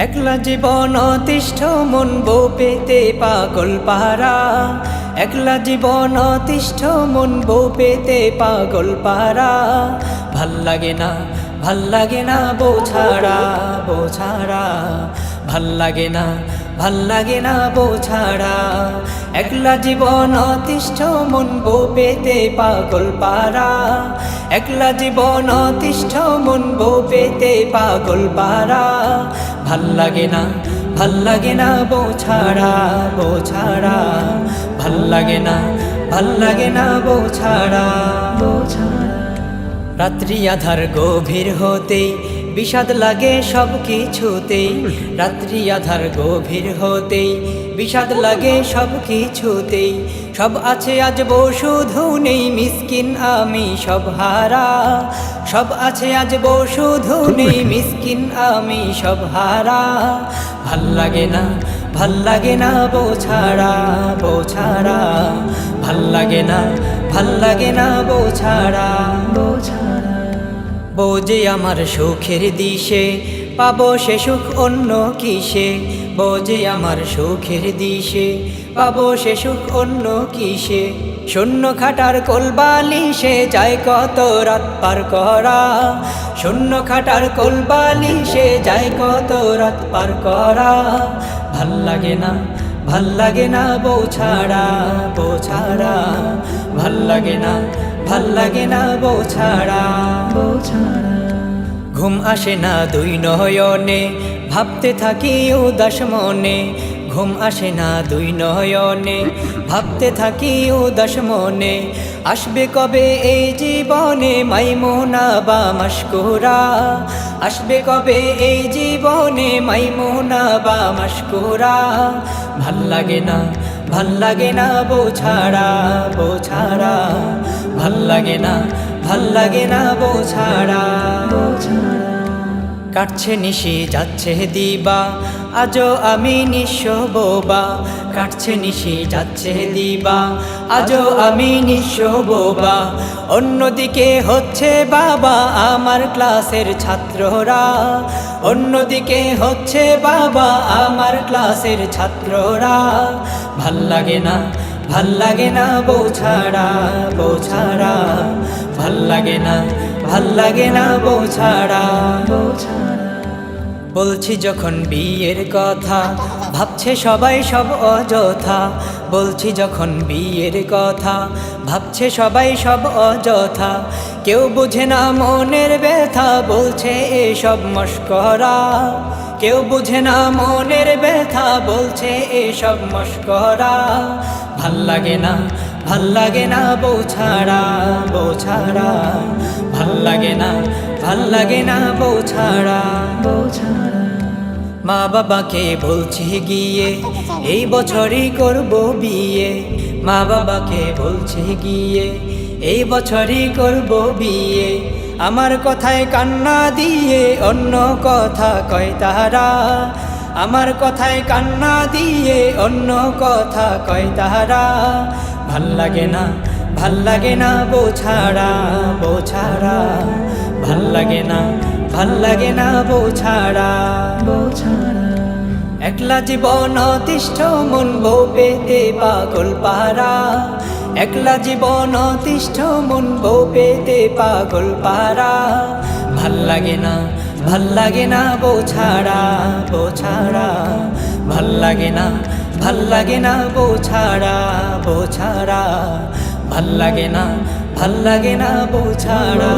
একলা জীবন অতিষ্ঠ মন বউ পেতে পাগল পারা। একলা জীবন অতিষ্ঠ মন বউ পেতে পাগল পারা। ভাল লাগে না, ভাল লাগে না বউ ছাড়া, বউ ছাড়া। ভাল লাগে না, ভাল লাগে না বউ ছাড়া। একলা জীবন অতিষ্ঠ মন বউ পেতে পাগল পারা। একলা জীবন অতিষ্ঠ মন বউ পেতে পাগল পারা। ভাল লাগে না, ভাল লাগে না বউ ছাড়া, বউ ছাড়া। ভাল লাগে না, ভাল লাগে না বউ ছাড়া, বউ ছাড়া। রাত্রি আধার গভীর হতেই বিষাদ লাগে সব কিছুতেই। রাত্রি আধার গভীর হতেই বিষাদ লাগে সব কিছুতেই। সব আছে আজ বউ শুধু নেই মিসকিন আমি সব হারা। সব আছে আজ বউ শুধু নেই মিসকিন আমি সব হারা। ভাল লাগে না, ভাল লাগে না বউ ছাড়া, বউ ছাড়া। ভাল লাগে না, ভাল লাগে না বউ ছাড়া, বউ ছাড়া। বউ যে আমার সুখের দিশে, পাবো সে সুখ অন্য কিসে। বউ যে আমার সুখের দিশে, পাবো সে সুখ অন্য কিসে। শূন্য খাটার কোলবালিশে যায় কত রাত পার করা। শূন্য খাটার কোলবালিশে যায় কত রাত পার করা। ভাল লাগে না, ভাল লাগে না বউ ছাড়া, বউ ছাড়া। ভাল লাগে না, ভাল লাগে না বউ ছাড়া, বউ ছাড়া। ঘুম আসে না দুই নয়নে, ভাবতে থাকি উদাস মনে। ঘুম আসে না দুই নয়নে, ভাবতে থাকি উদাস মনে। আসবে কবে এই জীবনে মাইমুনা বা মাশকুরা। আসবে কবে এই জীবনে মাইমুনা বা মাশকুরা। ভাল লাগে না, ভাল লাগে না বউ ছাড়া, বউ ছাড়া। ভাল লাগে না, ভাল লাগে না বউ ছাড়া, বউ ছাড়া। কাটছে নিশি যাচ্ছে দিবা, আজও আমি নিঃস্ব বোবা। কাটছে নিশি যাচ্ছে দিবা, আজও আমি নিঃস্ব বোবা। অন্যদিকে হচ্ছে বাবা আমার ক্লাসের ছাত্ররা। অন্যদিকে হচ্ছে বাবা আমার ক্লাসের ছাত্ররা। ভাল লাগে না, ভাল লাগে না বউ ছাড়া, বউ ছাড়া। ভাল লাগে না, ভাল লাগে না বউ ছাড়া, বউ ছাড়া। বলছি যখন বিয়ের কথা, ভাবছে সবাই সব অযথা। বলছি যখন বিয়ের কথা, ভাবছে সবাই সব অযথা। কেউ বুঝে না মনের ব্যথা, বলছে এসব মশকরা। কেউ বুঝে না মনের ব্যথা, বলছে এসব মশকরা। ভাল লাগে না, ভাল লাগে না বউ ছাড়া, বউ ছাড়া। ভাল লাগে না, ভাল লাগে না বউ ছাড়া, বউ ছাড়া। মা বাবাকে বলছি গিয়ে এই বছরই করব বিয়ে। মা বাবাকে বলছি গিয়ে এই বছরই করব বিয়ে। আমার কথায় কান্না দিয়ে অন্য কথা কয় তারা। আমার কথায় কান্না দিয়ে অন্য কথা কয় তারা। ভাল লাগে না, ভাল লাগে না বউ ছাড়া, বউ ছাড়া। ভাল লাগে না, ভাল লাগে না বউ ছাড়া, বউ ছাড়া। একলা জীবন অতিষ্ঠ মন বউ পেতে পাগল পারা। একলা জীবন অতিষ্ঠ মন বউ পেতে পাগল পারা। ভাল লাগে না, ভাল লাগে না বউ ছাড়া, বউ ছাড়া। ভাল লাগে না, ভাল লাগে না বউ ছাড়া, বউ ছাড়া। ভাল লাগে না, ভাল লাগে না বউ ছাড়া।